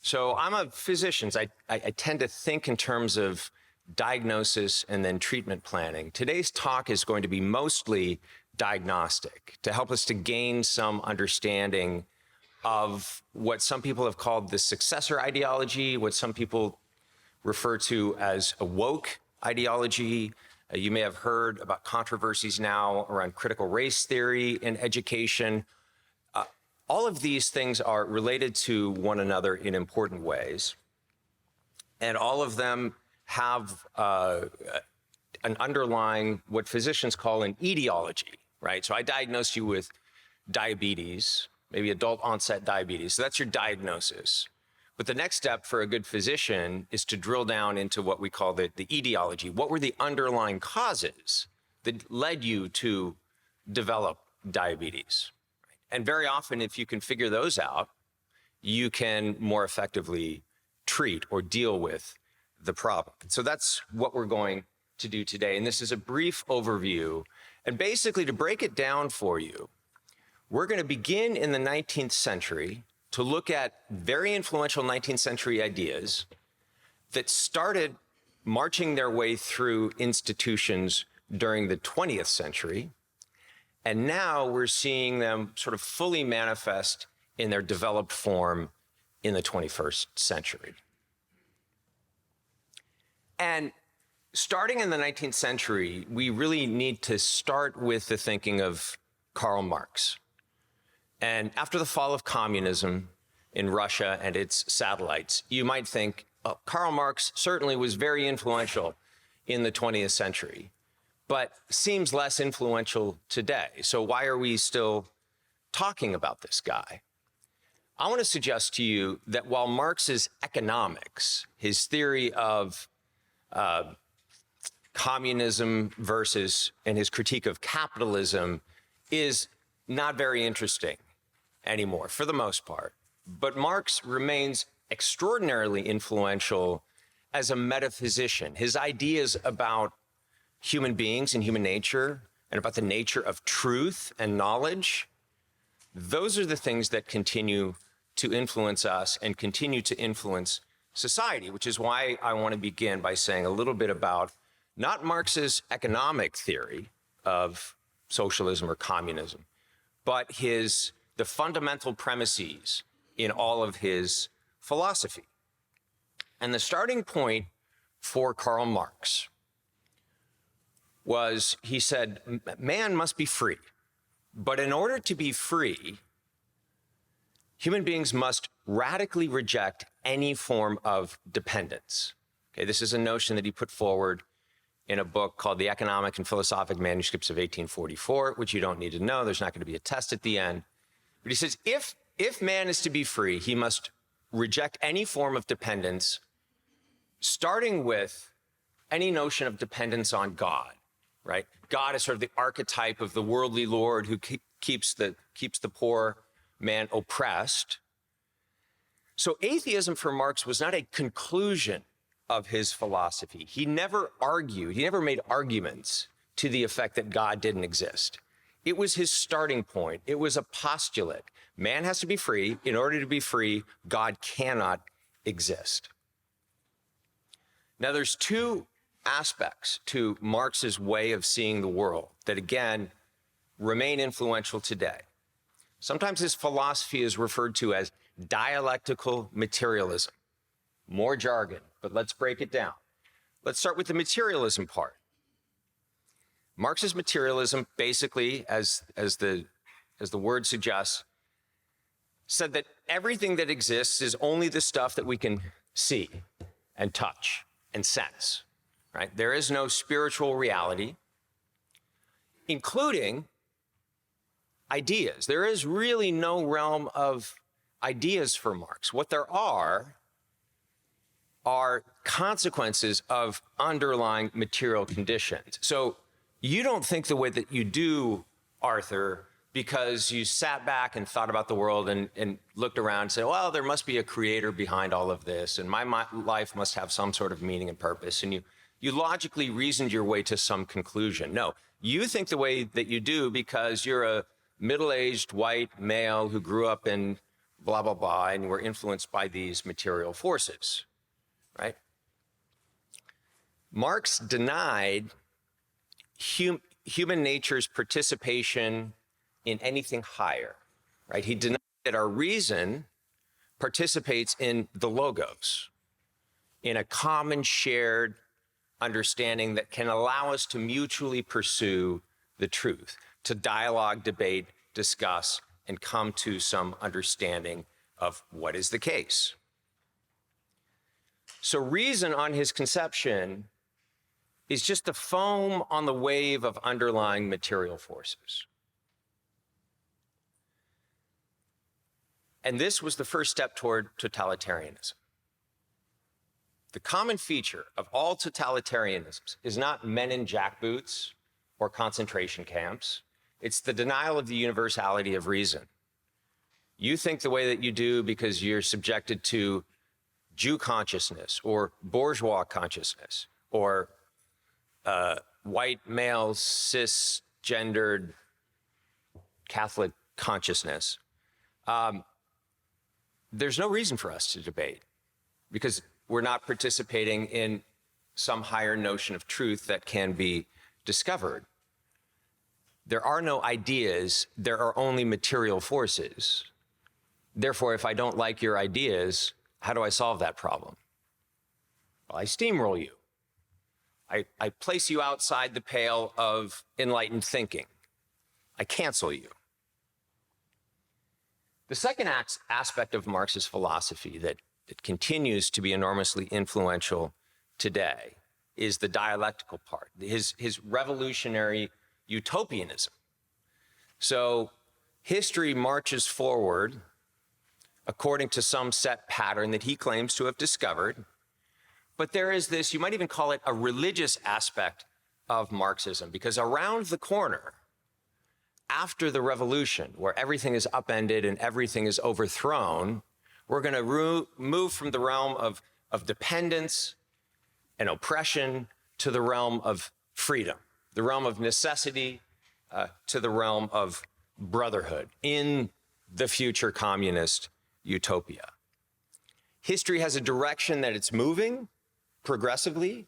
So I'm a physician. I tend to think in terms of diagnosis and then treatment planning. Today's talk is going to be mostly diagnostic to help us to gain some understanding of what some people have called the successor ideology, what some people refer to as a woke ideology. You may have heard about controversies now around critical race theory in education. All of these things are related to one another in important ways, and all of them have an underlying, what physicians call an etiology, right? So I diagnosed you with diabetes, maybe adult onset diabetes. So that's your diagnosis. But the next step for a good physician is to drill down into what we call the etiology. What were the underlying causes that led you to develop diabetes? And very often, if you can figure those out, you can more effectively treat or deal with the problem. So that's what we're going to do today. And this is a brief overview. And basically, to break it down for you, we're going to begin in the 19th century to look at very influential 19th century ideas that started marching their way through institutions during the 20th century. And now we're seeing them sort of fully manifest in their developed form in the 21st century. And starting in the 19th century, we really need to start with the thinking of Karl Marx. And after the fall of communism in Russia and its satellites, you might think, oh, Karl Marx certainly was very influential in the 20th century, but seems less influential today. So why are we still talking about this guy? I want to suggest to you that while Marx's economics, his theory of communism and his critique of capitalism is not very interesting anymore, for the most part. But Marx remains extraordinarily influential as a metaphysician. His ideas about human beings and human nature and about the nature of truth and knowledge, those are the things that continue to influence us and continue to influence society, which is why I want to begin by saying a little bit about not Marx's economic theory of socialism or communism, but the fundamental premises in all of his philosophy. And the starting point for Karl Marx was, he said, man must be free. But in order to be free, human beings must radically reject any form of dependence. Okay, this is a notion that he put forward in a book called The Economic and Philosophic Manuscripts of 1844, which you don't need to know. There's not going to be a test at the end. But he says, if man is to be free, he must reject any form of dependence, starting with any notion of dependence on God, right? God is sort of the archetype of the worldly Lord who keeps the poor man oppressed. So atheism for Marx was not a conclusion of his philosophy. He never made arguments to the effect that God didn't exist. It was his starting point. It was a postulate. Man has to be free. In order to be free, God cannot exist. Now, there's two aspects to Marx's way of seeing the world that, again, remain influential today. Sometimes his philosophy is referred to as dialectical materialism. More jargon, but let's break it down. Let's start with the materialism part. Marx's materialism, basically, as the word suggests, said that everything that exists is only the stuff that we can see and touch and sense, right? There is no spiritual reality, including ideas. There is really no realm of ideas for Marx. What there are consequences of underlying material conditions. So you don't think the way that you do, Arthur, because you sat back and thought about the world and looked around and said, well, there must be a creator behind all of this, and my life must have some sort of meaning and purpose. And you logically reasoned your way to some conclusion. No, you think the way that you do because you're a middle-aged white male who grew up in blah, blah, blah, and we're influenced by these material forces, right? Marx denied human nature's participation in anything higher, right? He denied that our reason participates in the logos, in a common shared understanding that can allow us to mutually pursue the truth, to dialogue, debate, discuss, and come to some understanding of what is the case. So reason on his conception is just the foam on the wave of underlying material forces. And this was the first step toward totalitarianism. The common feature of all totalitarianisms is not men in jackboots or concentration camps. It's the denial of the universality of reason. You think the way that you do because you're subjected to Jew consciousness or bourgeois consciousness or white male cisgendered Catholic consciousness. There's no reason for us to debate because we're not participating in some higher notion of truth that can be discovered. There are no ideas, there are only material forces. Therefore, if I don't like your ideas, how do I solve that problem? Well, I steamroll you. I place you outside the pale of enlightened thinking. I cancel you. The second aspect of Marxist philosophy that continues to be enormously influential today is the dialectical part, his revolutionary utopianism. So history marches forward according to some set pattern that he claims to have discovered. But there is this, you might even call it a religious aspect of Marxism, because around the corner, after the revolution, where everything is upended and everything is overthrown, we're going to move from the realm of dependence and oppression to the realm of freedom, the realm of necessity to the realm of brotherhood in the future communist utopia. History has a direction that it's moving progressively,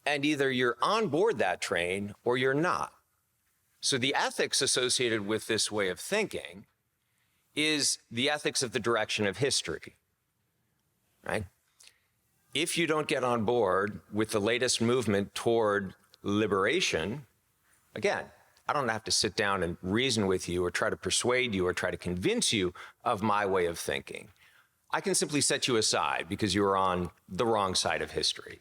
and either you're on board that train or you're not. So the ethics associated with this way of thinking is the ethics of the direction of history, right? If you don't get on board with the latest movement toward liberation, again, I don't have to sit down and reason with you or try to persuade you or try to convince you of my way of thinking. I can simply set you aside because you are on the wrong side of history.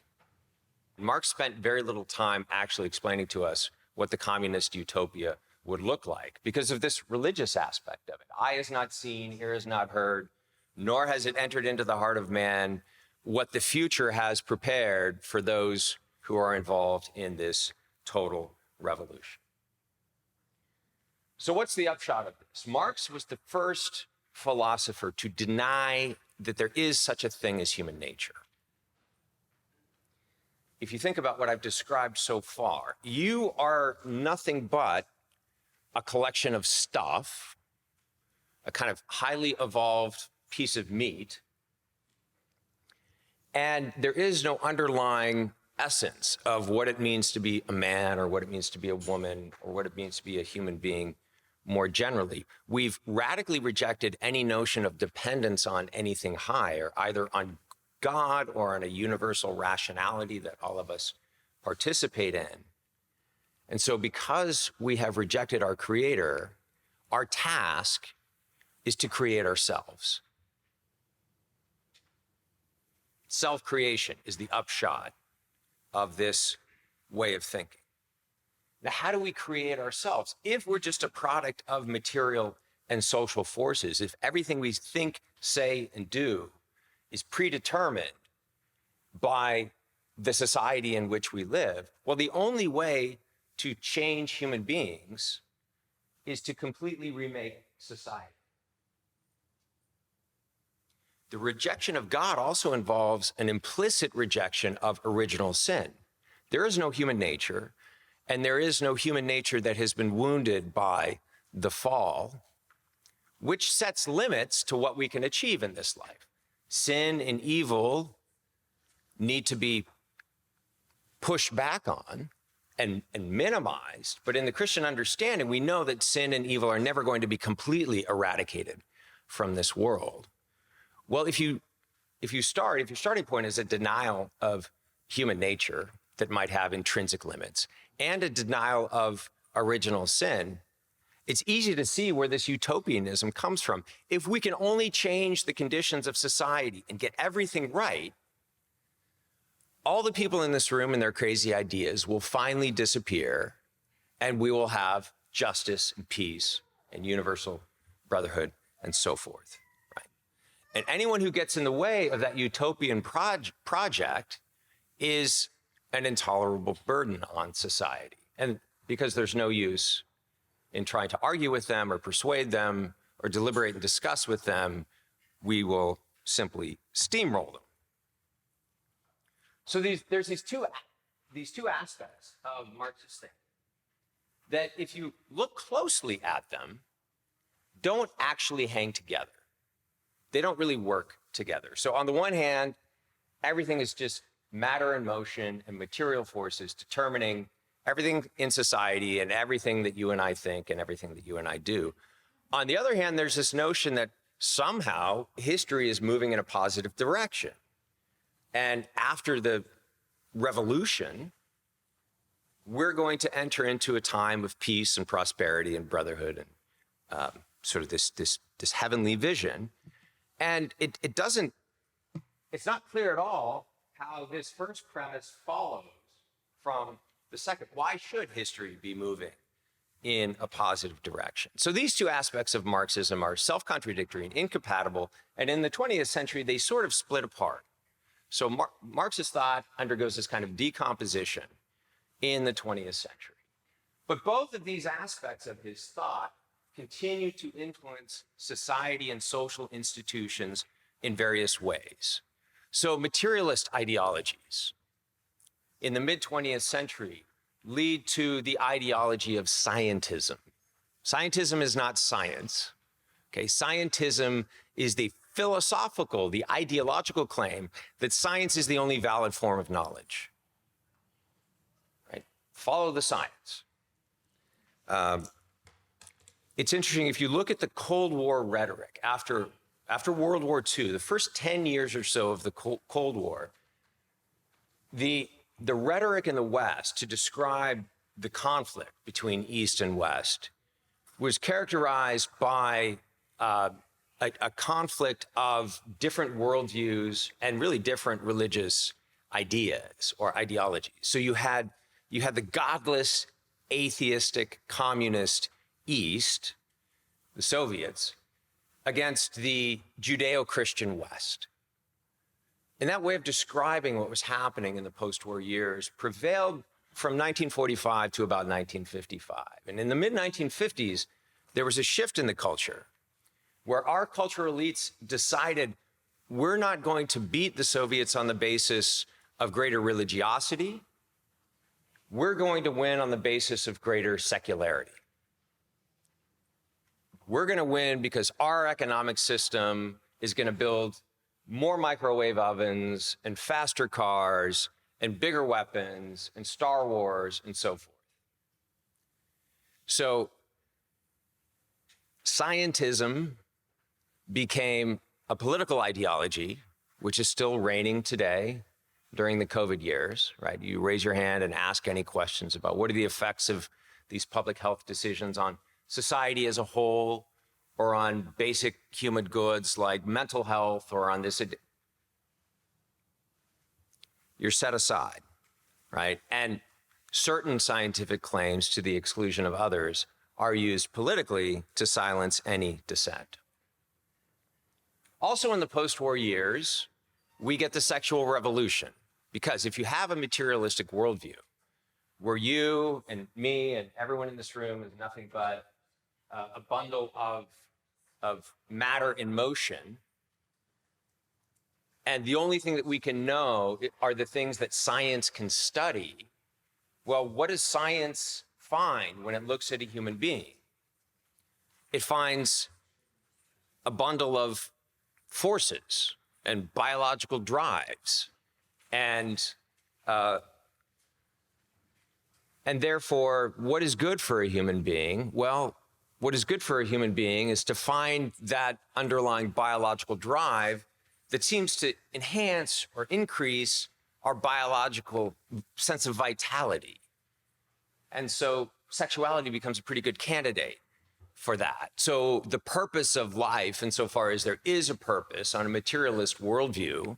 Marx spent very little time actually explaining to us what the communist utopia would look like because of this religious aspect of it. Eye has not seen, ear has not heard, nor has it entered into the heart of man what the future has prepared for those who are involved in this total revolution. So what's the upshot of this? Marx was the first philosopher to deny that there is such a thing as human nature. If you think about what I've described so far, you are nothing but a collection of stuff, a kind of highly evolved piece of meat, and there is no underlying essence of what it means to be a man or what it means to be a woman or what it means to be a human being more generally. We've radically rejected any notion of dependence on anything higher, either on God or on a universal rationality that all of us participate in. And so because we have rejected our Creator, our task is to create ourselves. Self-creation is the upshot of this way of thinking. Now, how do we create ourselves? If we're just a product of material and social forces, if everything we think, say, and do is predetermined by the society in which we live, well, the only way to change human beings is to completely remake society. The rejection of God also involves an implicit rejection of original sin. There is no human nature, and there is no human nature that has been wounded by the fall which sets limits to what we can achieve in this life. Sin and evil need to be pushed back on and minimized. But in the Christian understanding, we know that sin and evil are never going to be completely eradicated from this world. Well, if your starting point is a denial of human nature that might have intrinsic limits and a denial of original sin, it's easy to see where this utopianism comes from. If we can only change the conditions of society and get everything right, all the people in this room and their crazy ideas will finally disappear, and we will have justice and peace and universal brotherhood and so forth, right? And anyone who gets in the way of that utopian project is an intolerable burden on society. And because there's no use in trying to argue with them or persuade them or deliberate and discuss with them, we will simply steamroll them. So there's these two aspects of Marxist thinking that, if you look closely at them, don't actually hang together. They don't really work together. So on the one hand, everything is just matter and motion and material forces determining everything in society and everything that you and I think and everything that you and I do. On the other hand, there's this notion that somehow history is moving in a positive direction. And after the revolution, we're going to enter into a time of peace and prosperity and brotherhood and sort of this heavenly vision. And it's not clear at all how this first premise follows from the second. Why should history be moving in a positive direction? So these two aspects of Marxism are self-contradictory and incompatible, and in the 20th century, they sort of split apart. So Marxist thought undergoes this kind of decomposition in the 20th century. But both of these aspects of his thought continue to influence society and social institutions in various ways. So materialist ideologies in the mid-20th century lead to the ideology of scientism. Scientism is not science. Okay, scientism is the philosophical, the ideological claim that science is the only valid form of knowledge. Right? Follow the science. It's interesting, if you look at the Cold War rhetoric after World War II, the first 10 years or so of the Cold War, the rhetoric in the West to describe the conflict between East and West was characterized by a conflict of different worldviews and really different religious ideas or ideologies. So you had the godless, atheistic, communist East, the Soviets, against the Judeo-Christian West. And that way of describing what was happening in the post-war years prevailed from 1945 to about 1955. And in the mid-1950s, there was a shift in the culture where our cultural elites decided we're not going to beat the Soviets on the basis of greater religiosity. We're going to win on the basis of greater secularity. We're going to win because our economic system is going to build more microwave ovens and faster cars and bigger weapons and Star Wars and so forth. So scientism became a political ideology, which is still reigning today during the COVID years, right? You raise your hand and ask any questions about what are the effects of these public health decisions on society as a whole, or on basic human goods like mental health, or on this. You're set aside, right? And certain scientific claims, to the exclusion of others, are used politically to silence any dissent. Also in the post-war years, we get the sexual revolution, because if you have a materialistic worldview where you and me and everyone in this room is nothing but a bundle of matter in motion, and the only thing that we can know are the things that science can study, well, what does science find when it looks at a human being? It finds a bundle of forces and biological drives. And therefore, what is good for a human being? Well, what is good for a human being is to find that underlying biological drive that seems to enhance or increase our biological sense of vitality. And so sexuality becomes a pretty good candidate for that. So the purpose of life, insofar as there is a purpose on a materialist worldview,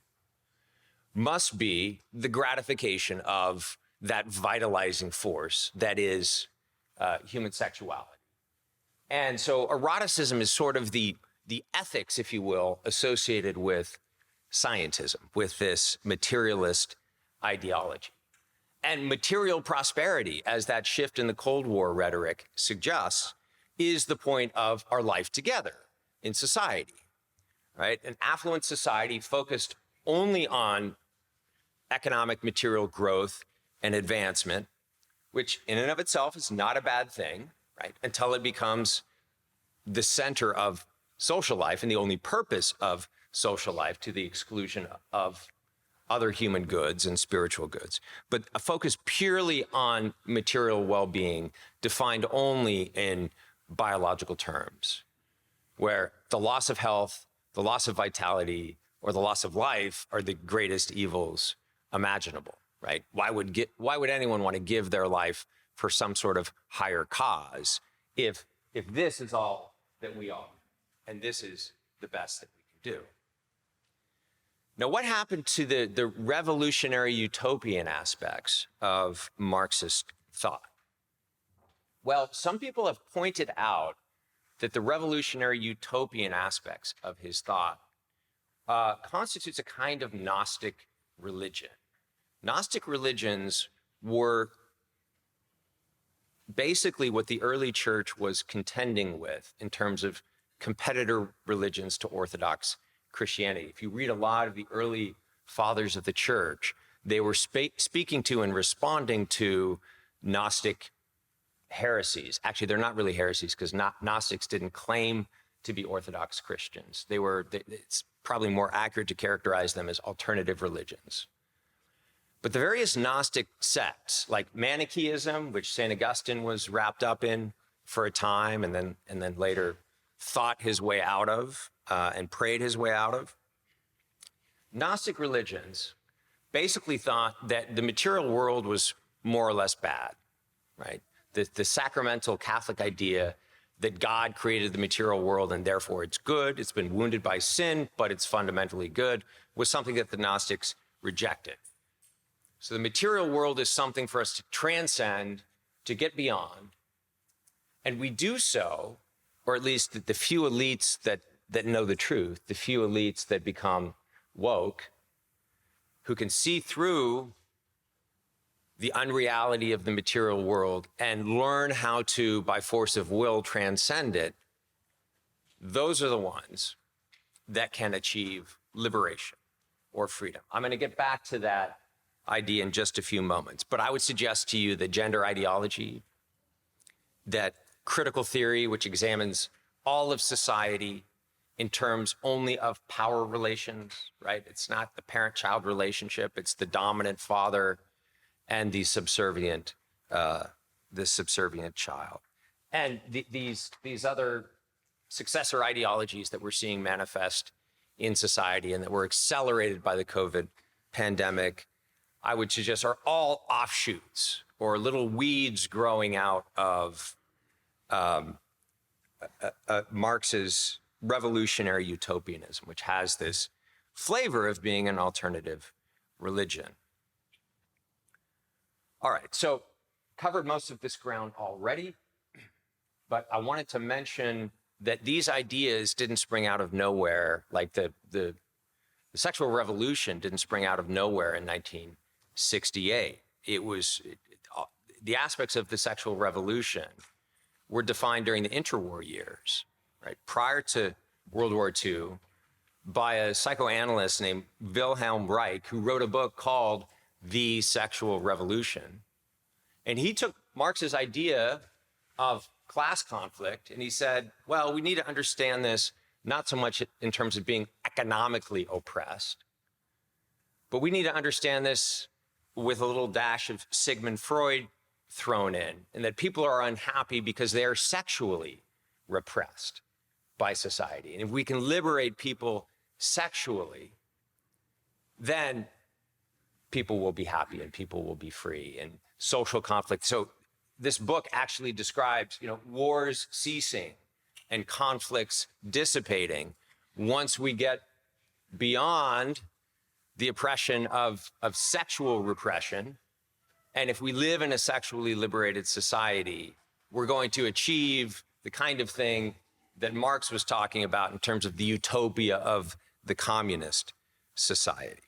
must be the gratification of that vitalizing force that is human sexuality. And so eroticism is sort of the ethics, if you will, associated with scientism, with this materialist ideology. And material prosperity, as that shift in the Cold War rhetoric suggests, is the point of our life together in society, right? An affluent society focused only on economic material growth and advancement, which in and of itself is not a bad thing, right? Until it becomes the center of social life and the only purpose of social life, to the exclusion of other human goods and spiritual goods. But a focus purely on material well-being, defined only in biological terms, where the loss of health, the loss of vitality, or the loss of life are the greatest evils imaginable, right? Why would anyone want to give their life for some sort of higher cause if this is all that we are, and this is the best that we can do? Now, what happened to the revolutionary utopian aspects of Marxist thought? Well, some people have pointed out that the revolutionary utopian aspects of his thought constitutes a kind of Gnostic religion. Gnostic religions were basically what the early church was contending with in terms of competitor religions to Orthodox Christianity. If you read a lot of the early fathers of the church, they were speaking to and responding to Gnostic heresies. Actually, they're not really heresies, because Gnostics didn't claim to be Orthodox Christians. It's probably more accurate to characterize them as alternative religions. But the various Gnostic sects, like Manichaeism, which St. Augustine was wrapped up in for a time and then later thought his way out of and prayed his way out of. Gnostic religions basically thought that the material world was more or less bad, right? The sacramental Catholic idea that God created the material world and therefore it's good, it's been wounded by sin, but it's fundamentally good, was something that the Gnostics rejected. So the material world is something for us to transcend, to get beyond. And we do so, or at least the few elites that know the truth, the few elites that become woke, who can see through the unreality of the material world and learn how to, by force of will, transcend it, those are the ones that can achieve liberation or freedom. I'm going to get back to that idea in just a few moments, but I would suggest to you that gender ideology, that critical theory, which examines all of society in terms only of power relations, right? It's not the parent-child relationship, it's the dominant father and the subservient child. And these other successor ideologies that we're seeing manifest in society and that were accelerated by the COVID pandemic, I would suggest are all offshoots or little weeds growing out of Marx's revolutionary utopianism, which has this flavor of being an alternative religion. All right, so covered most of this ground already, but I wanted to mention that these ideas didn't spring out of nowhere, like the sexual revolution didn't spring out of nowhere in 1968. The aspects of the sexual revolution were defined during the interwar years, right? Prior to World War II, by a psychoanalyst named Wilhelm Reich, who wrote a book called The Sexual Revolution. And he took Marx's idea of class conflict and he said, well, we need to understand this not so much in terms of being economically oppressed, but we need to understand this with a little dash of Sigmund Freud thrown in, and that people are unhappy because they are sexually repressed by society. And if we can liberate people sexually, then people will be happy and people will be free, and social conflict. So this book actually describes, wars ceasing and conflicts dissipating once we get beyond the oppression of sexual repression. And if we live in a sexually liberated society, we're going to achieve the kind of thing that Marx was talking about in terms of the utopia of the communist society.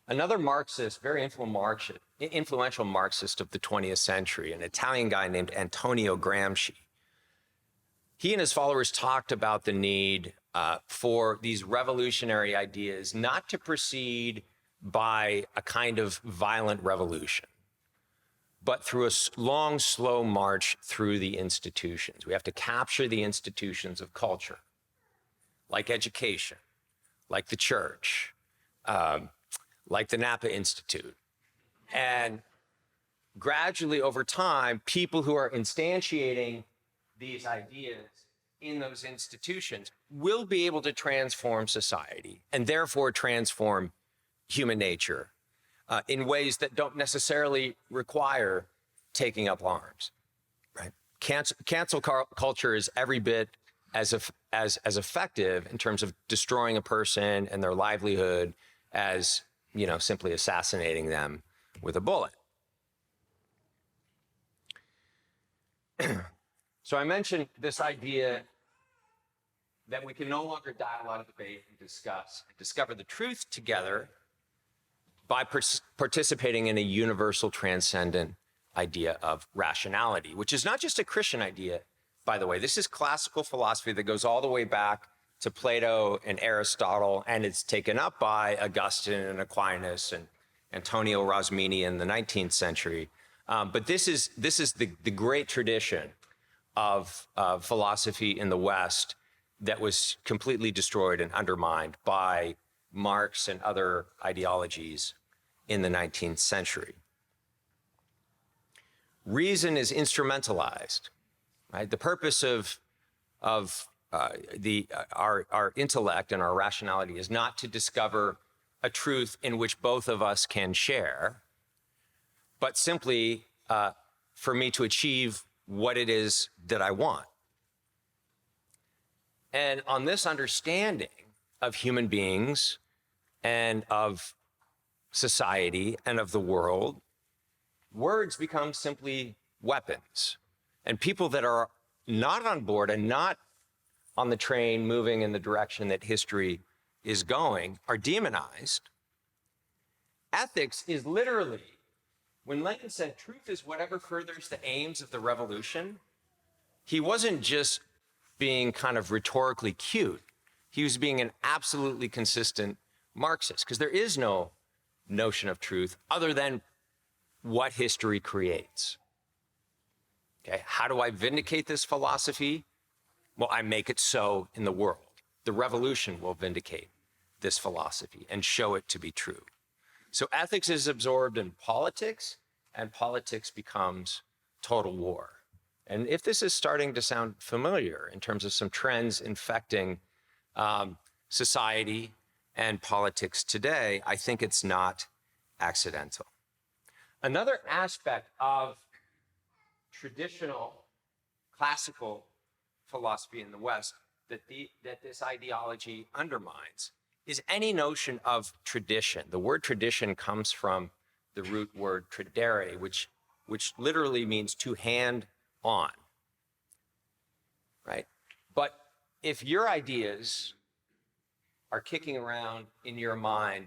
Another Marxist, very influential Marxist of the 20th century, an Italian guy named Antonio Gramsci, he and his followers talked about the need for these revolutionary ideas not to proceed by a kind of violent revolution, but through a long, slow march through the institutions. We have to capture the institutions of culture, like education, like the church, like the Napa Institute. And gradually over time, people who are instantiating these ideas in those institutions will be able to transform society and therefore transform human nature in ways that don't necessarily require taking up arms, right? Cancel culture is every bit as effective in terms of destroying a person and their livelihood as, simply assassinating them with a bullet. So I mentioned this idea that we can no longer dialogue, debate, and discover the truth together by participating in a universal transcendent idea of rationality, which is not just a Christian idea, by the way. This is classical philosophy that goes all the way back to Plato and Aristotle, and it's taken up by Augustine and Aquinas and Antonio Rosmini in the 19th century. But this is the great tradition of philosophy in the West that was completely destroyed and undermined by Marx and other ideologies in the 19th century. Reason is instrumentalized, right? The purpose of our intellect and our rationality is not to discover a truth in which both of us can share, but simply for me to achieve what it is that I want. And on this understanding of human beings and of society and of the world, words become simply weapons. And people that are not on board and not on the train moving in the direction that history is going are demonized. Ethics is literally, when Lenin said truth is whatever furthers the aims of the revolution, he wasn't just being kind of rhetorically cute. He was being an absolutely consistent Marxist, because there is no notion of truth other than what history creates. Okay, how do I vindicate this philosophy? Well, I make it so in the world. The revolution will vindicate this philosophy and show it to be true. So ethics is absorbed in politics, and politics becomes total war. And if this is starting to sound familiar in terms of some trends infecting society and politics today, I think it's not accidental. Another aspect of traditional classical philosophy in the West that this ideology undermines is any notion of tradition. The word tradition comes from the root word tradere, which literally means to hand on, right? But if your ideas are kicking around in your mind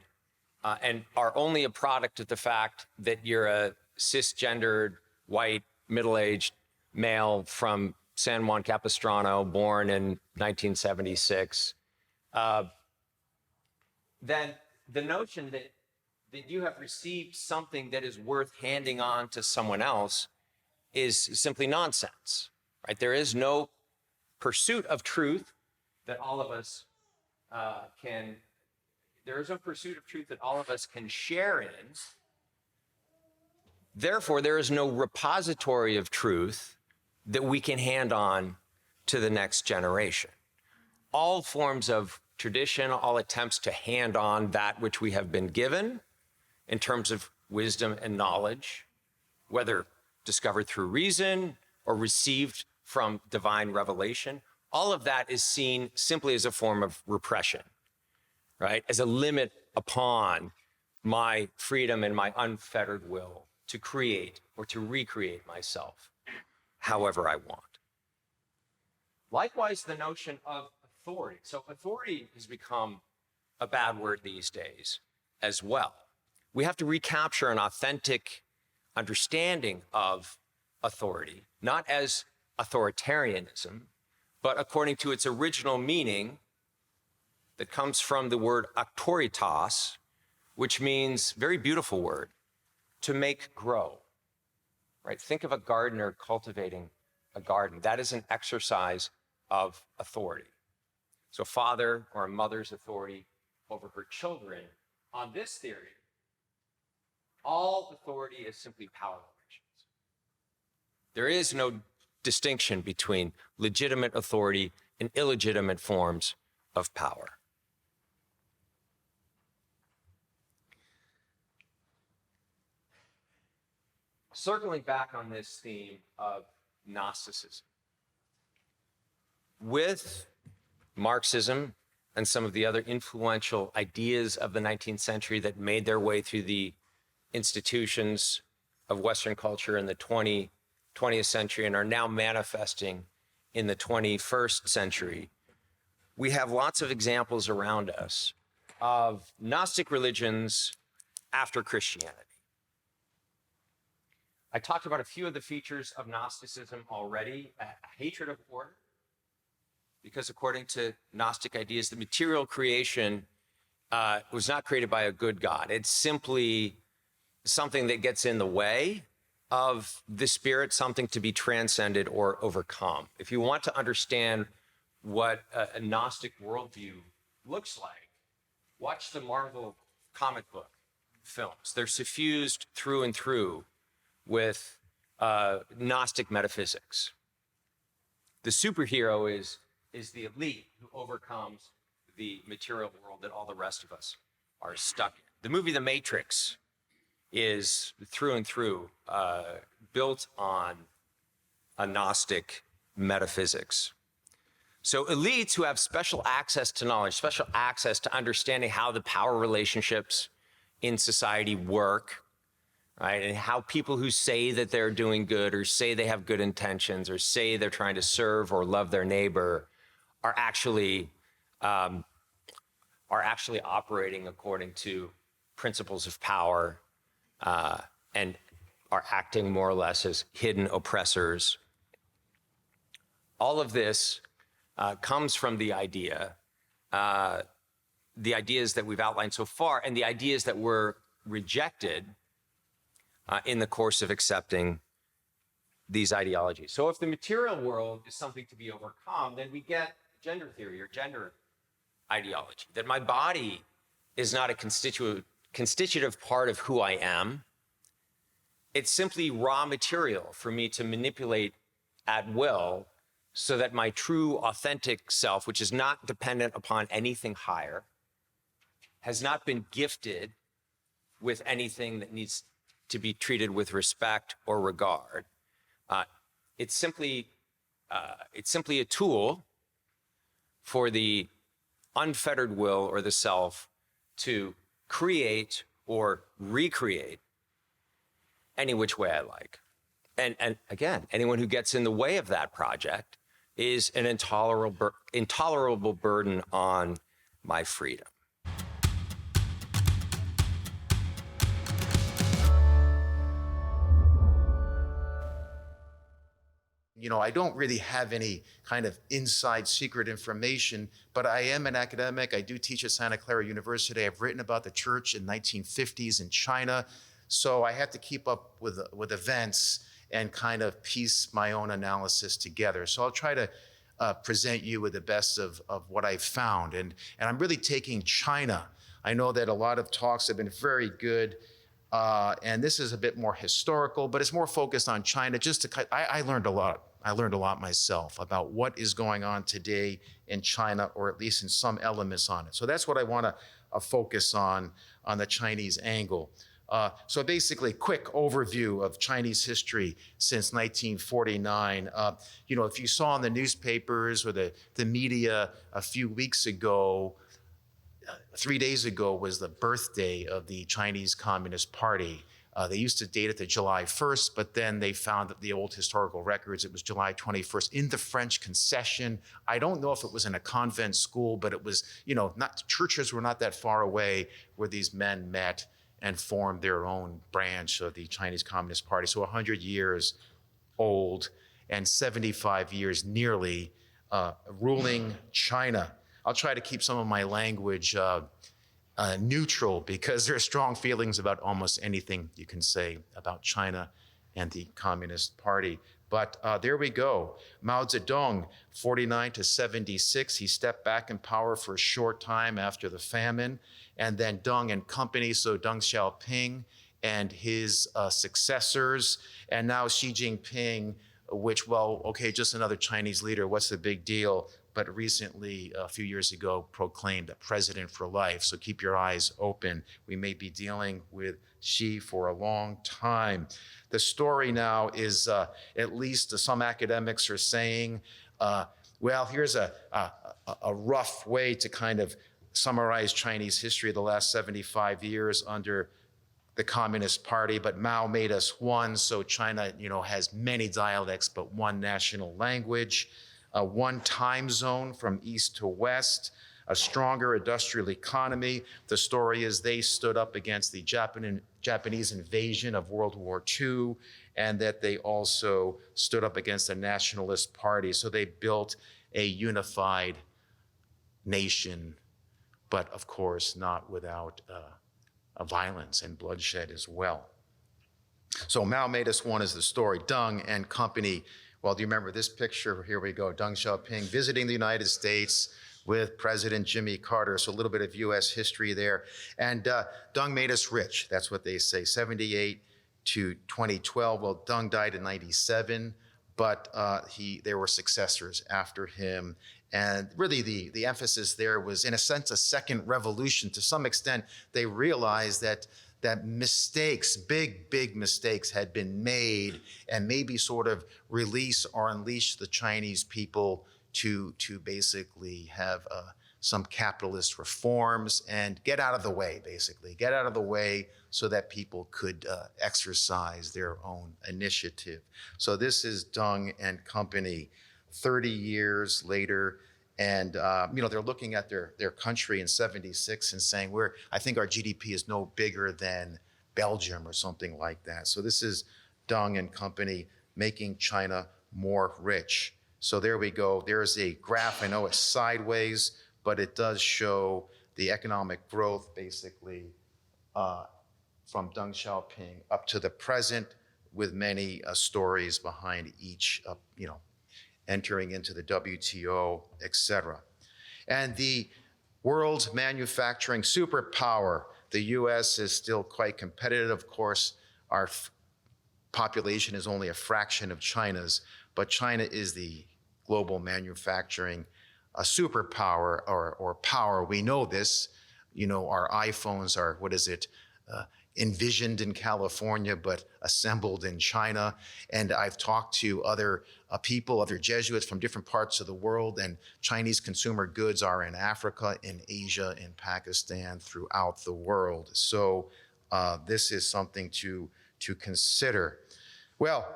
and are only a product of the fact that you're a cisgendered, white, middle-aged male from San Juan Capistrano, born in 1976, then the notion that you have received something that is worth handing on to someone else is simply nonsense, right? There is no pursuit of truth that all of us there is no pursuit of truth that all of us can share in. Therefore, there is no repository of truth that we can hand on to the next generation. All forms of tradition, all attempts to hand on that which we have been given in terms of wisdom and knowledge, whether discovered through reason or received from divine revelation, all of that is seen simply as a form of repression, right? As a limit upon my freedom and my unfettered will to create or to recreate myself however I want. Likewise, the notion of authority. So authority has become a bad word these days as well. We have to recapture an authentic understanding of authority, not as authoritarianism, but according to its original meaning that comes from the word auctoritas, which means, very beautiful word, to make grow, right? Think of a gardener cultivating a garden. That is an exercise of authority. So a father or a mother's authority over her children. On this theory, all authority is simply power relations. There is no distinction between legitimate authority and illegitimate forms of power. Circling back on this theme of Gnosticism, with Marxism and some of the other influential ideas of the 19th century that made their way through the institutions of Western culture in the 20th century and are now manifesting in the 21st century, we have lots of examples around us of Gnostic religions after Christianity. I talked about a few of the features of Gnosticism already. A hatred of order, because according to Gnostic ideas, the material creation was not created by a good God. It's simply something that gets in the way of the spirit, something to be transcended or overcome. If you want to understand what a Gnostic worldview looks like, watch the Marvel comic book films. They're suffused through and through with Gnostic metaphysics. The superhero is the elite who overcomes the material world that all the rest of us are stuck in. The movie The Matrix is through and through built on a Gnostic metaphysics. So elites who have special access to knowledge, special access to understanding how the power relationships in society work, right? And how people who say that they're doing good or say they have good intentions or say they're trying to serve or love their neighbor are actually operating according to principles of power and are acting more or less as hidden oppressors. All of this comes from the ideas that we've outlined so far and the ideas that were rejected in the course of accepting these ideologies. So if the material world is something to be overcome, then we get gender theory or gender ideology, that my body is not a constitutive part of who I am. It's simply raw material for me to manipulate at will so that my true authentic self, which is not dependent upon anything higher, has not been gifted with anything that needs to be treated with respect or regard. It's simply a tool for the unfettered will or the self to create or recreate any which way I like. And again, anyone who gets in the way of that project is an intolerable burden on my freedom. You know, I don't really have any kind of inside secret information, but I am an academic. I do teach at Santa Clara University. I've written about the church in 1950s in China. So I have to keep up with events and kind of piece my own analysis together. So I'll try to present you with the best of what I've found. And I'm really taking China. I know that a lot of talks have been very good, and this is a bit more historical, but it's more focused on China. I learned a lot. I learned a lot myself about what is going on today in China, or at least in some elements on it. So that's what I want to focus on the Chinese angle. So basically, quick overview of Chinese history since 1949. If you saw in the newspapers or the media a few weeks ago, 3 days ago was the birthday of the Chinese Communist Party. They used to date it to July 1st, but then they found that the old historical records, it was July 21st in the French concession. I don't know if it was in a convent school, but it was, churches were not that far away where these men met and formed their own branch of the Chinese Communist Party. So 100 years old and 75 years nearly ruling China. I'll try to keep some of my language neutral because there are strong feelings about almost anything you can say about China and the Communist Party. But there we go. Mao Zedong, 49 to 76. He stepped back in power for a short time after the famine. And then Deng and company, so Deng Xiaoping and his successors. And now Xi Jinping, which, just another Chinese leader. What's the big deal? But recently, a few years ago, proclaimed a president for life. So keep your eyes open. We may be dealing with Xi for a long time. The story now is, at least some academics are saying, here's a rough way to kind of summarize Chinese history of the last 75 years under the Communist Party, but Mao made us one, so China, has many dialects, but one national language. One time zone from east to west, a stronger industrial economy. The story is they stood up against the Japanese invasion of World War II, and that they also stood up against the Nationalist Party. So they built a unified nation, but of course not without violence and bloodshed as well. So Mao made us one is the story. Deng and company. Well, do you remember this picture? Here we go. Deng Xiaoping visiting the United States with President Jimmy Carter. So a little bit of US history there. And Deng made us rich. That's what they say. 78 to 2012. Well, Deng died in 97, but there were successors after him. And really the emphasis there was, in a sense, a second revolution. To some extent, they realized that mistakes, big mistakes had been made, and maybe sort of release or unleash the Chinese people to basically have some capitalist reforms and get out of the way, basically. Get out of the way so that people could exercise their own initiative. So this is Deng and company 30 years later. And they're looking at their country in 76 and saying, I think our GDP is no bigger than Belgium or something like that. So this is Deng and company making China more rich. So there we go. There's a graph. I know it's sideways, but it does show the economic growth basically from Deng Xiaoping up to the present, with many stories behind each, entering into the WTO, et cetera. And the world's manufacturing superpower, the US is still quite competitive. Of course, our population is only a fraction of China's, but China is the global manufacturing superpower or power. We know this. Our iPhones are, envisioned in California, but assembled in China. And I've talked to other people, other Jesuits from different parts of the world, and Chinese consumer goods are in Africa, in Asia, in Pakistan, throughout the world. So this is something to consider. Well,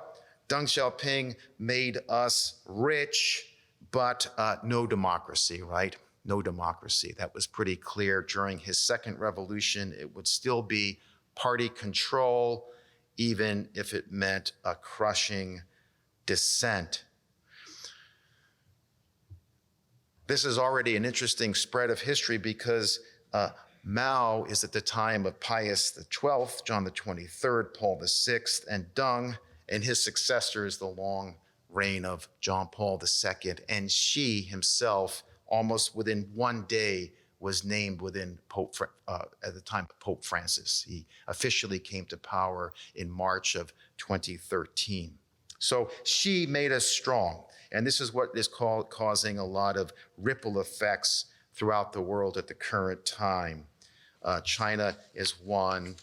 Deng Xiaoping made us rich, but no democracy, right? No democracy. That was pretty clear during his second revolution. It would still be party control, even if it meant a crushing dissent. This is already an interesting spread of history because Mao is at the time of Pius XII, John the 23rd, Paul VI, and Deng and his successors, the long reign of John Paul II. And Xi himself, almost within one day, was named within at the time Pope Francis. He officially came to power in March of 2013. So Xi made us strong. And this is what is causing a lot of ripple effects throughout the world at the current time. China is one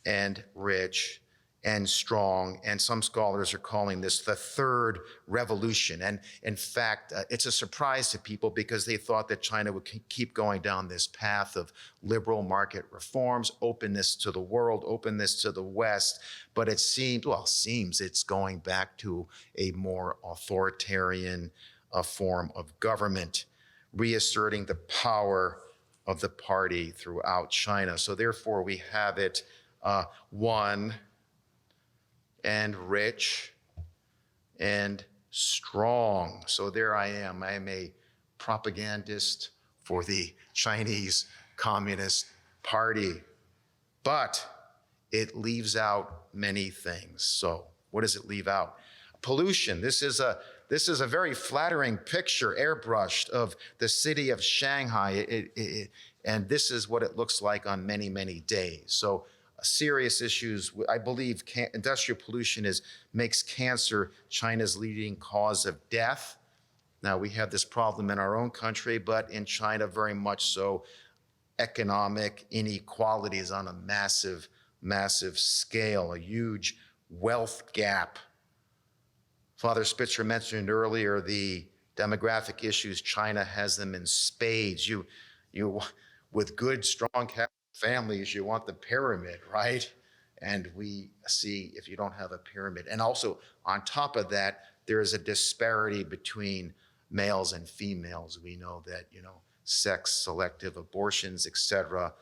and rich and strong, and some scholars are calling this the third revolution. And in fact, it's a surprise to people because they thought that China would keep going down this path of liberal market reforms, openness to the world, openness to the West, but it seems it's going back to a more authoritarian form of government, reasserting the power of the party throughout China. So therefore we have it one and rich and strong. So there I am. I am a propagandist for the Chinese Communist Party, but it leaves out many things. So what does it leave out? Pollution. This is a very flattering picture, airbrushed, of the city of Shanghai. And this is what it looks like on many, many days. So serious issues. I believe industrial pollution makes cancer China's leading cause of death. Now, we have this problem in our own country, but in China, very much so. Economic inequalities on a massive, massive scale, a huge wealth gap. Father Spitzer mentioned earlier the demographic issues. China has them in spades. You, with good, strong families, you want the pyramid, right? And we see if you don't have a pyramid. And also, on top of that, there is a disparity between males and females. We know that, sex-selective abortions, etc.,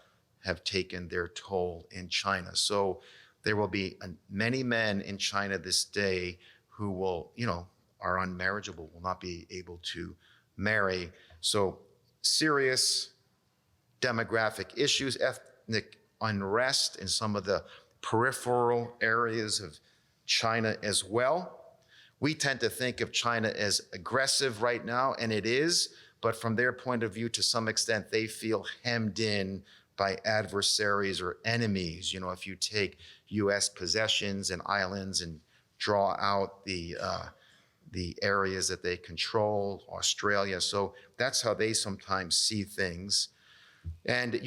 have taken their toll in China. So there will be many men in China this day who will, are unmarriageable, will not be able to marry. So serious demographic issues, ethnic unrest in some of the peripheral areas of China as well. We tend to think of China as aggressive right now, and it is, but from their point of view, to some extent, they feel hemmed in by adversaries or enemies. If you take US possessions and islands and draw out the areas that they control, Australia. So that's how they sometimes see things. And,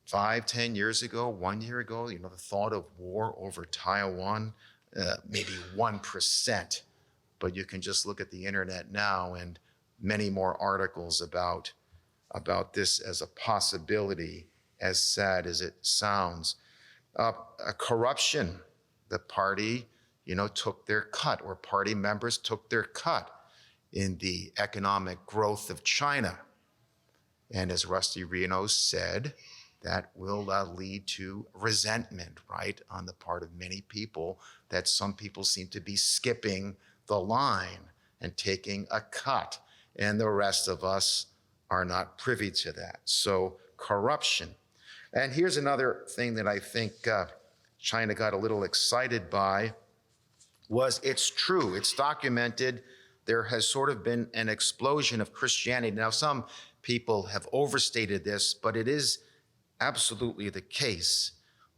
5, 10 years ago, 1 year ago, the thought of war over Taiwan, maybe 1%. But you can just look at the internet now and many more articles about this as a possibility, as sad as it sounds. Corruption, the party, took their cut, or party members took their cut in the economic growth of China. And as Rusty Reno said, that will lead to resentment, right, on the part of many people, that some people seem to be skipping the line and taking a cut, and the rest of us are not privy to that. So corruption. And here's another thing that I think China got a little excited by, was it's true, it's documented, there has sort of been an explosion of Christianity. Now, some people have overstated this, but it is absolutely the case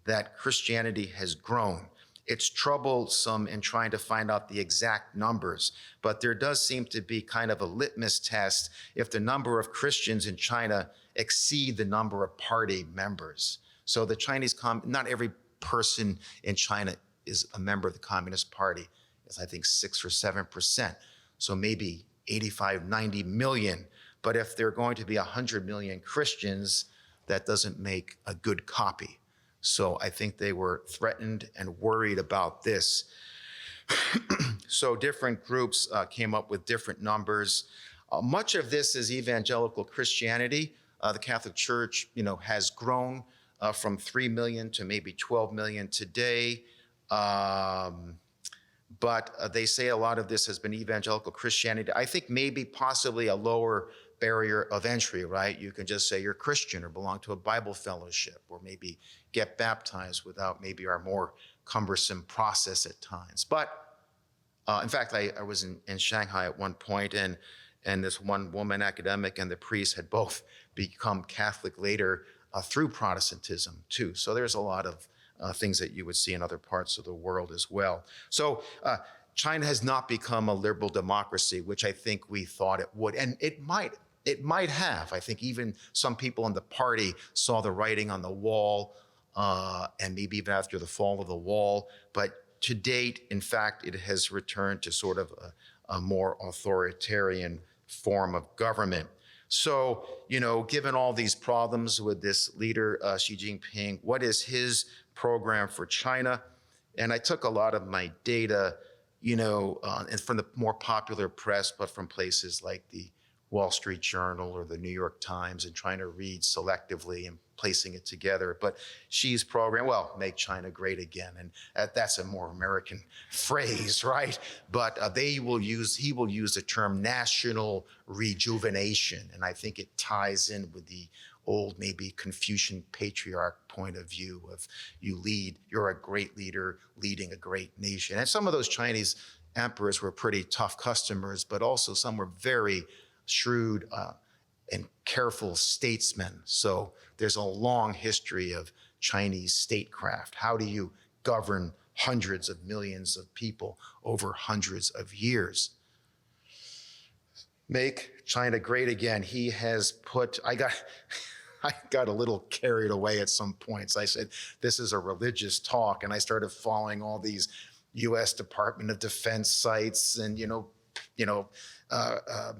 that Christianity has grown. It's troublesome in trying to find out the exact numbers, but there does seem to be kind of a litmus test if the number of Christians in China exceed the number of party members. So the Chinese, not every person in China is a member of the Communist Party. It's, I think, 6 or 7%. So maybe 85, 90 million. But if there are going to be 100 million Christians, that doesn't make a good copy. So I think they were threatened and worried about this. So different groups came up with different numbers. Much of this is evangelical Christianity. The Catholic Church, has grown from 3 million to maybe 12 million today. But they say a lot of this has been evangelical Christianity. I think maybe possibly a lower barrier of entry, right? You can just say you're Christian or belong to a Bible fellowship, or maybe get baptized without maybe our more cumbersome process at times. But In fact, I was in Shanghai at one point, and this one woman academic and the priest had both become Catholic later through Protestantism too. So there's a lot of things that you would see in other parts of the world as well. So China has not become a liberal democracy, which I think we thought it would, and it might have. I think even some people in the party saw the writing on the wall, and maybe even after the fall of the wall. But to date, in fact, it has returned to sort of a more authoritarian form of government. So, given all these problems with this leader, Xi Jinping, what is his program for China? And I took a lot of my data, and from the more popular press, but from places like the Wall Street Journal or the New York Times, and trying to read selectively and placing it together. But Xi's program, well, make China great again. And that's a more American phrase, right? But he will use the term national rejuvenation. And I think it ties in with the old, maybe Confucian patriarch point of view of you're a great leader leading a great nation. And some of those Chinese emperors were pretty tough customers, but also some were very shrewd and careful statesmen. So there's a long history of Chinese statecraft. How do you govern hundreds of millions of people over hundreds of years? Make China great again. He has I got a little carried away at some points. I said, this is a religious talk. And I started following all these US Department of Defense sites and,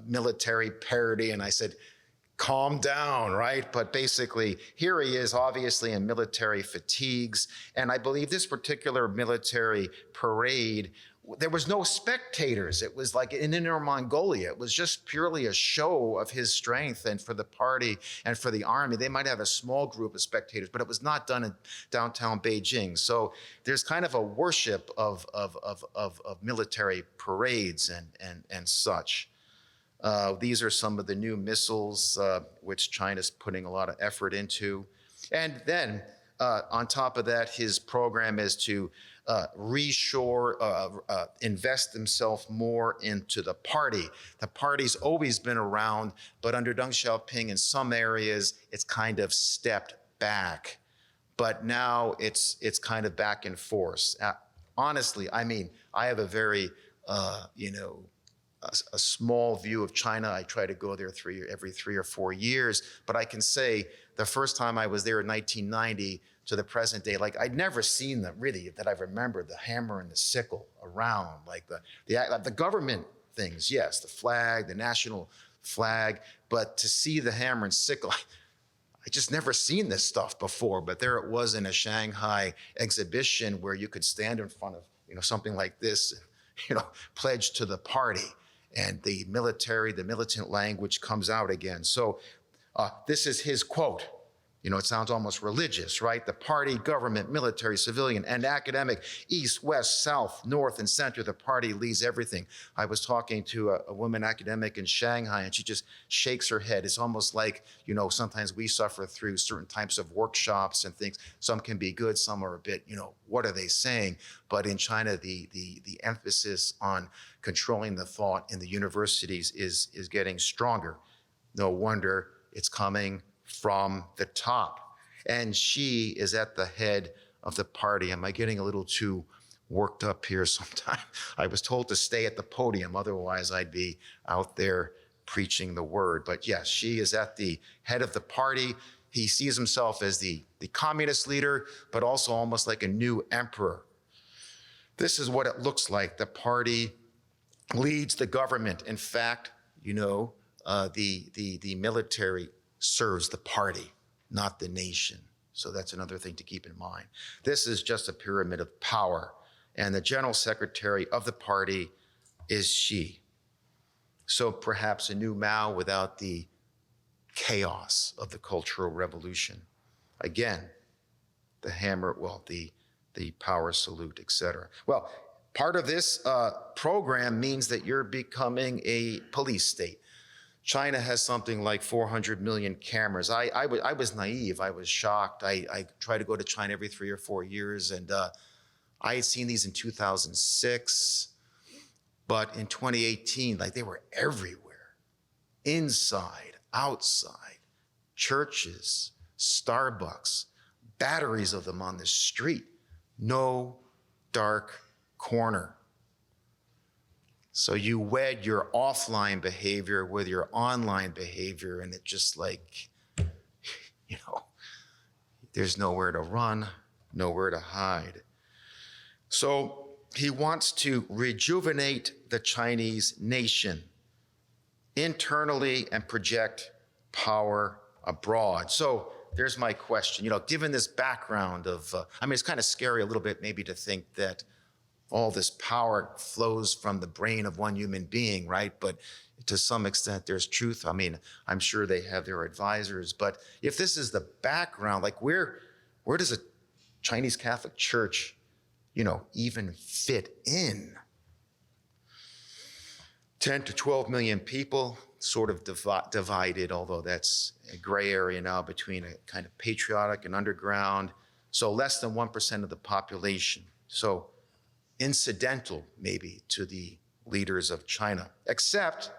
military parody. And I said, calm down, right? But basically, here he is, obviously in military fatigues. And I believe this particular military parade, there was no spectators. It was like in Inner Mongolia. It was just purely a show of his strength. And for the party and for the army, they might have a small group of spectators, but it was not done in downtown Beijing. So there's kind of a worship of military parades and such. These are some of the new missiles which China's putting a lot of effort into. And then on top of that, his program is to reshore, invest himself more into the party. The party's always been around, but under Deng Xiaoping, in some areas, it's kind of stepped back. But now it's kind of back in force. Honestly, I mean, I have a very, a small view of China. I try to go there every 3 or 4 years, but I can say the first time I was there in 1990 to the present day, like I'd never seen them really, that I remember the hammer and the sickle around, like the government things, yes, the flag, the national flag, but to see the hammer and sickle, I just never seen this stuff before. But there it was in a Shanghai exhibition where you could stand in front of, something like this, pledge to the party. And the militant language comes out again. So this is his quote. It sounds almost religious, right? The party, government, military, civilian, and academic, east, west, south, north, and center, the party leads everything. I was talking to a woman academic in Shanghai, and she just shakes her head. It's almost like, sometimes we suffer through certain types of workshops and things. Some can be good, some are a bit, what are they saying? But in China, the emphasis on controlling the thought in the universities is getting stronger. No wonder it's coming from the top. And she is at the head of the party. Am I getting a little too worked up here sometime? I was told to stay at the podium, otherwise I'd be out there preaching the word. But yes, she is at the head of the party. He sees himself as the communist leader, but also almost like a new emperor. This is what it looks like. The party leads the government. In fact, the military serves the party, not the nation. So that's another thing to keep in mind. This is just a pyramid of power. And the general secretary of the party is Xi. So perhaps a new Mao without the chaos of the Cultural Revolution. Again, the hammer, the power salute, etc. Well, part of this program means that you're becoming a police state. China has something like 400 million cameras. I was naive. I was shocked. I try to go to China every 3 or 4 years, and I had seen these in 2006. But in 2018, like they were everywhere, inside, outside, churches, Starbucks, batteries of them on the street, no dark corner. So you wed your offline behavior with your online behavior, and it just like, there's nowhere to run, nowhere to hide. So he wants to rejuvenate the Chinese nation internally and project power abroad. So there's my question. Given this background of, it's kind of scary a little bit maybe to think that all this power flows from the brain of one human being, right? But to some extent, there's truth. I'm sure they have their advisors. But if this is the background, like where does a Chinese Catholic Church, even fit in? 10 to 12 million people, sort of divided, although that's a gray area now between a kind of patriotic and underground. So less than 1% of the population. So incidental maybe to the leaders of China, except,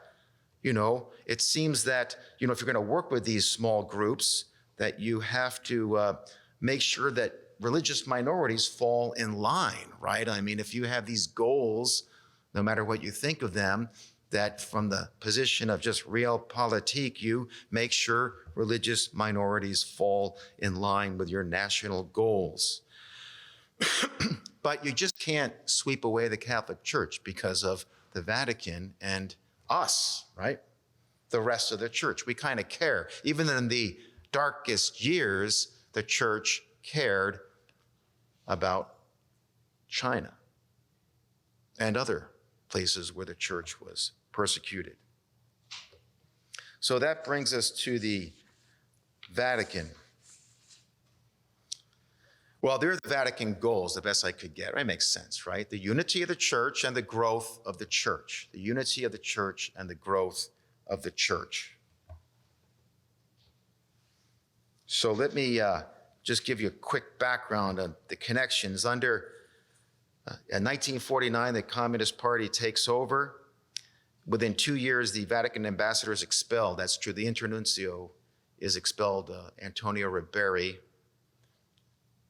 it seems that, if you're going to work with these small groups, that you have to make sure that religious minorities fall in line, right? If you have these goals, no matter what you think of them, that from the position of just realpolitik, you make sure religious minorities fall in line with your national goals. But you just can't sweep away the Catholic Church because of the Vatican and us, right? The rest of the church. We kind of care. Even in the darkest years, the church cared about China and other places where the church was persecuted. So that brings us to the Vatican. Well, there are the Vatican goals, the best I could get. That makes sense, right? The unity of the church and the growth of the church. The unity of the church and the growth of the church. So let me just give you a quick background of the connections. In 1949, the Communist Party takes over. Within 2 years, the Vatican ambassador is expelled. That's true. The internuncio is expelled, Antonio Riberi.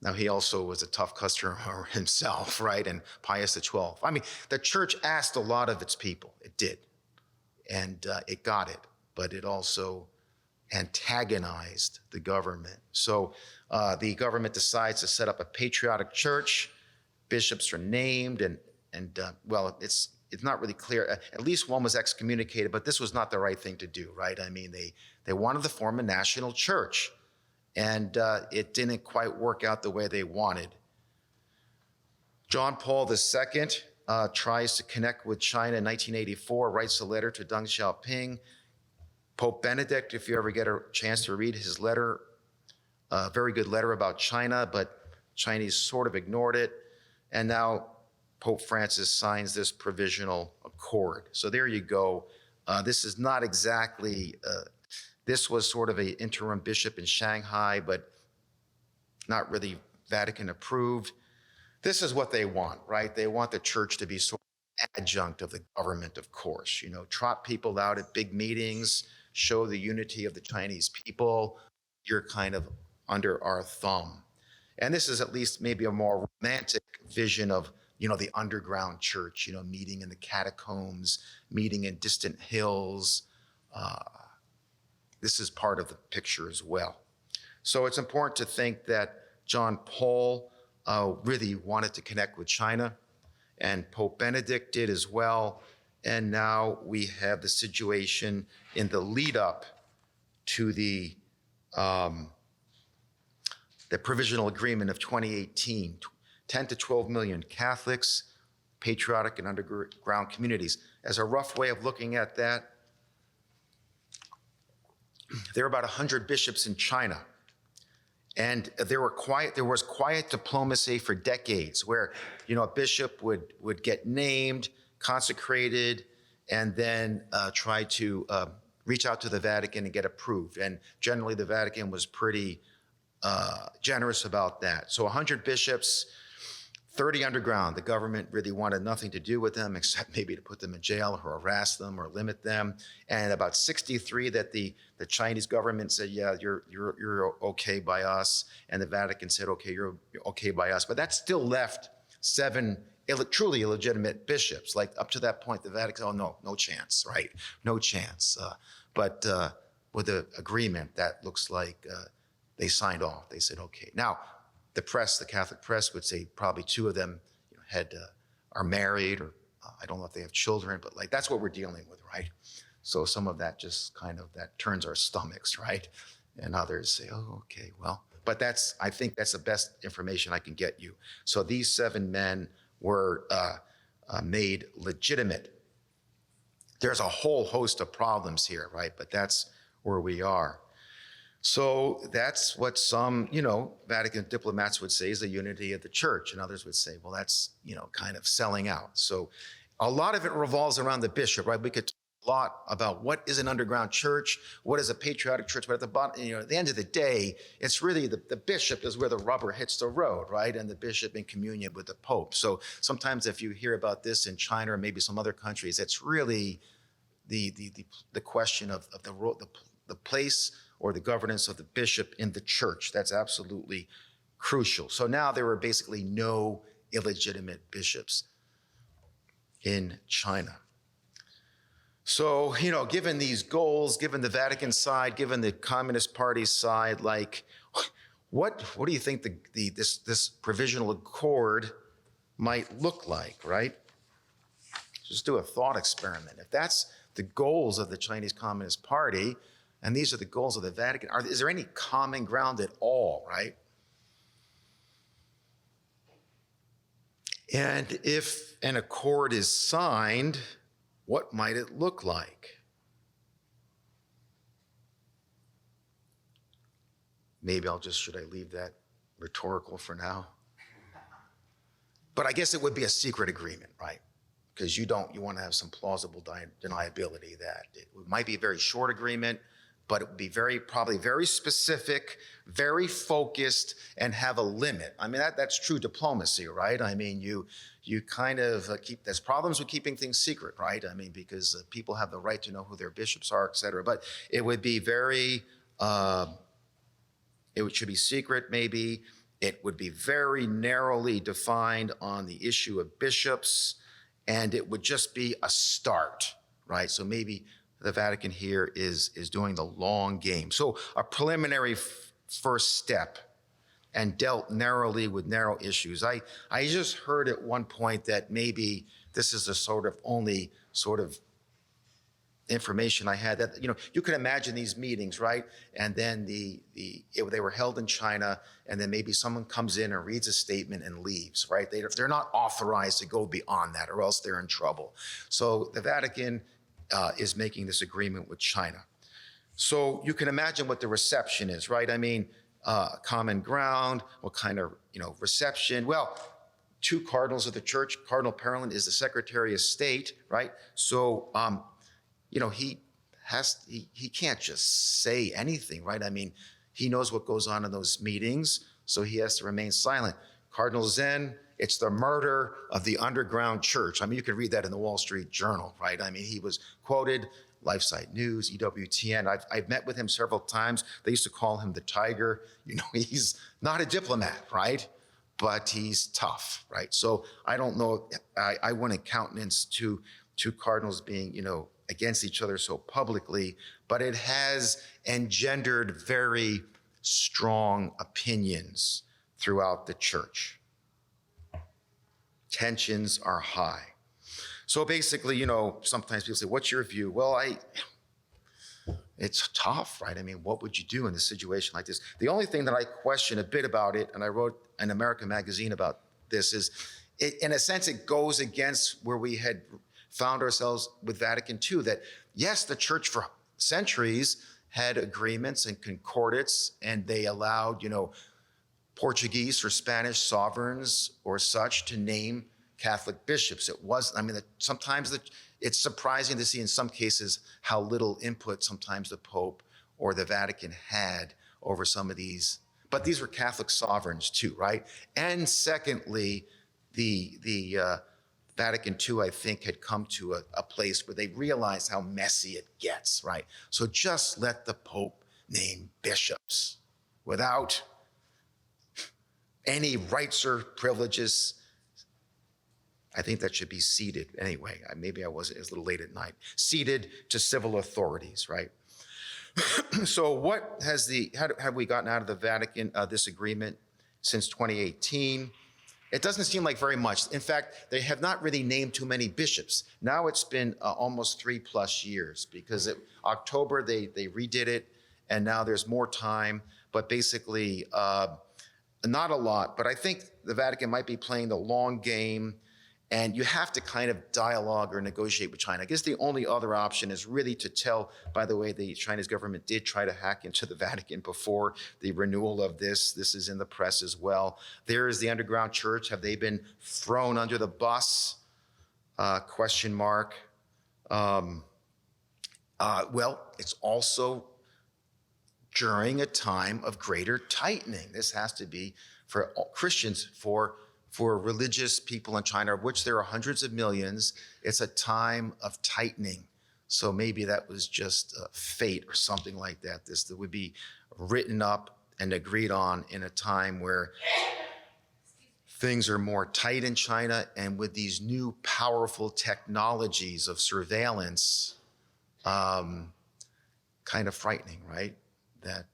Now, he also was a tough customer himself, right? And Pius XII. The church asked a lot of its people. It did. And it got it. But it also antagonized the government. So the government decides to set up a patriotic church. Bishops are named, and it's not really clear. At least one was excommunicated, but this was not the right thing to do, right? They wanted to form a national church, and it didn't quite work out the way they wanted. John Paul II tries to connect with China in 1984, writes a letter to Deng Xiaoping. Pope Benedict, if you ever get a chance to read his letter, a very good letter about China, but Chinese sort of ignored it. And now Pope Francis signs this provisional accord. So there you go. This is not exactly, this was sort of an interim bishop in Shanghai, but not really Vatican approved. This is what they want, right? They want the church to be sort of adjunct of the government, of course. Trot people out at big meetings, show the unity of the Chinese people. You're kind of under our thumb. And this is at least maybe a more romantic vision of, the underground church, meeting in the catacombs, meeting in distant hills. This is part of the picture as well. So it's important to think that John Paul really wanted to connect with China, and Pope Benedict did as well. And now we have the situation in the lead up to the provisional agreement of 2018, 10 to 12 million Catholics, patriotic and underground communities. As a rough way of looking at that, there are about 100 bishops in China. And there was quiet diplomacy for decades where, a bishop would get named, consecrated, and then try to reach out to the Vatican and get approved. And generally the Vatican was pretty generous about that. So 100 bishops, 30 underground. The government really wanted nothing to do with them except maybe to put them in jail or harass them or limit them. And about 63 that the Chinese government said, yeah, you're okay by us. And the Vatican said, okay, you're okay by us. But that still left 7 truly illegitimate bishops. Like up to that point, the Vatican said, oh, no chance, right? No chance. But with the agreement, that looks like they signed off. They said, okay. Now, the press, the Catholic press would say probably 2 of them are married, or I don't know if they have children, but like that's what we're dealing with, right? So some of that just kind of, that turns our stomachs, right? And others say, oh, okay, well, but I think that's the best information I can get you. So these 7 men were made legitimate. There's a whole host of problems here, right? But that's where we are. So that's what some, Vatican diplomats would say is the unity of the church. And others would say, well, that's, kind of selling out. So a lot of it revolves around the bishop, right? We could talk a lot about what is an underground church, what is a patriotic church, but at the bottom, at the end of the day, it's really the bishop is where the rubber hits the road, right? And the bishop in communion with the Pope. So sometimes if you hear about this in China or maybe some other countries, it's really the question of the place or the governance of the bishop in the church. That's absolutely crucial. So now there were basically no illegitimate bishops in China. So, given these goals, given the Vatican side, given the Communist Party side, like, what do you think this provisional accord might look like, right? Just do a thought experiment. If that's the goals of the Chinese Communist Party, and these are the goals of the Vatican, is there any common ground at all, right? And if an accord is signed, what might it look like? Maybe should I leave that rhetorical for now? But I guess it would be a secret agreement, right? Because you want to have some plausible deniability that it might be a very short agreement, but it would be probably very specific, very focused, and have a limit. I mean, that's true diplomacy, right? I mean, you kind of there's problems with keeping things secret, right? I mean, because people have the right to know who their bishops are, et cetera. But it would be it should be secret, maybe. It would be very narrowly defined on the issue of bishops, and it would just be a start, right? So maybe the Vatican here is doing the long game. So a preliminary first step, and dealt narrowly with narrow issues. I just heard at one point that maybe this is the only information I had, that you can imagine these meetings, right? And then they were held in China, and then maybe someone comes in and reads a statement and leaves, right? They're not authorized to go beyond that, or else they're in trouble. So the Vatican is making this agreement with China. So you can imagine what the reception is, right? I mean, common ground, what kind of reception? Well, 2 cardinals of the church. Cardinal Parolin is the Secretary of State, right? So he can't just say anything, right? I mean, he knows what goes on in those meetings, so he has to remain silent. Cardinal Zen, it's the murder of the underground church. I mean, you could read that in the Wall Street Journal, right? I mean, he was quoted, LifeSite News, EWTN. I've met with him several times. They used to call him the Tiger. He's not a diplomat, right? But he's tough, right? So I don't know, I wouldn't countenance two cardinals being, against each other so publicly, but it has engendered very strong opinions throughout the church. Tensions are high. So basically, sometimes people say, what's your view? Well, it's tough, right? I mean, what would you do in a situation like this? The only thing that I question a bit about it, and I wrote an American magazine about this, is in a sense, it goes against where we had found ourselves with Vatican II, that yes, the church for centuries had agreements and concordats, and they allowed, Portuguese or Spanish sovereigns or such to name Catholic bishops. Sometimes it's surprising to see in some cases how little input sometimes the Pope or the Vatican had over some of these, but these were Catholic sovereigns too, right? And secondly, the Vatican II, I think, had come to a place where they realized how messy it gets, right? So just let the Pope name bishops without any rights or privileges. I think that should be ceded anyway. Maybe it was a little late at night. Ceded to civil authorities, right? So what how have we gotten out of the Vatican, this agreement since 2018? It doesn't seem like very much. In fact, they have not really named too many bishops. Now it's been almost 3+ years because October they redid it, and now there's more time, but basically not a lot. But I think the Vatican might be playing the long game, and you have to kind of dialogue or negotiate with China. I guess the only other option is really to tell, by the way, the Chinese government did try to hack into the Vatican before the renewal of this. This is in the press as well. There is the underground church. Have they been thrown under the bus? Question mark. Well, it's also during a time of greater tightening. This has to be for Christians, for religious people in China, of which there are hundreds of millions. It's a time of tightening. So maybe that was just fate or something like that. This would be written up and agreed on in a time where things are more tight in China, and with these new powerful technologies of surveillance, kind of frightening, right? That,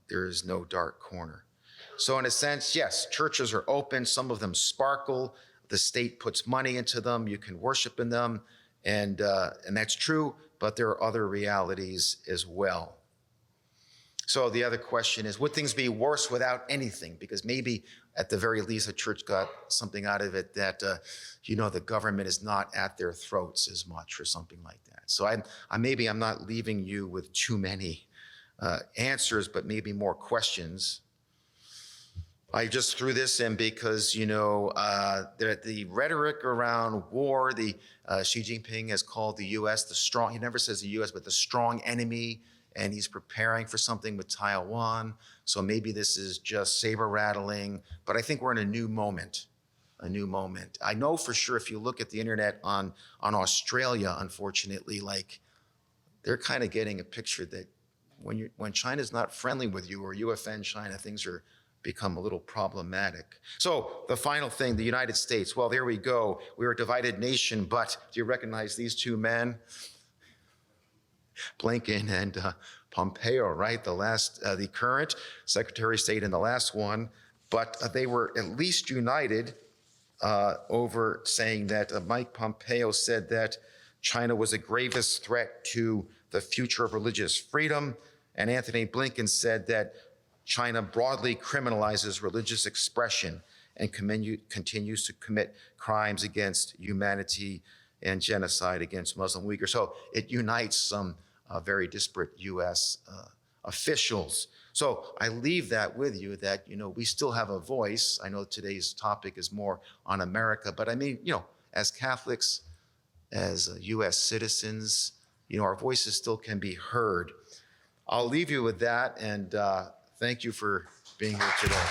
there is no dark corner. So in a sense, yes, churches are open. Some of them sparkle. The state puts money into them. You can worship in them, and that's true. But there are other realities as well. So the other question is, would things be worse without anything? Because maybe at the very least, the church got something out of it that the government is not at their throats as much, or something like that. So I'm not leaving you with too many answers, but maybe more questions. I just threw this in because, the rhetoric around war, Xi Jinping has called the U.S. he never says the U.S., but the strong enemy, and he's preparing for something with Taiwan. So maybe this is just saber rattling, but I think we're in a new moment. I know for sure if you look at the internet on Australia, unfortunately, they're kind of getting a picture that when China's not friendly with you or you offend China, things become a little problematic. So the final thing, the United States. Well, there we go. We're a divided nation, but do you recognize these two men? Blinken and Pompeo, right? The current Secretary of State and the last one, but they were at least united over saying that Mike Pompeo said that China was the gravest threat to the future of religious freedom, and Anthony Blinken said that China broadly criminalizes religious expression and continues to commit crimes against humanity and genocide against Muslim Uyghurs. So it unites some very disparate U.S. Officials. So I leave that with you that, we still have a voice. I know today's topic is more on America, but as Catholics, as U.S. citizens, our voices still can be heard. I'll leave you with that, and thank you for being here today.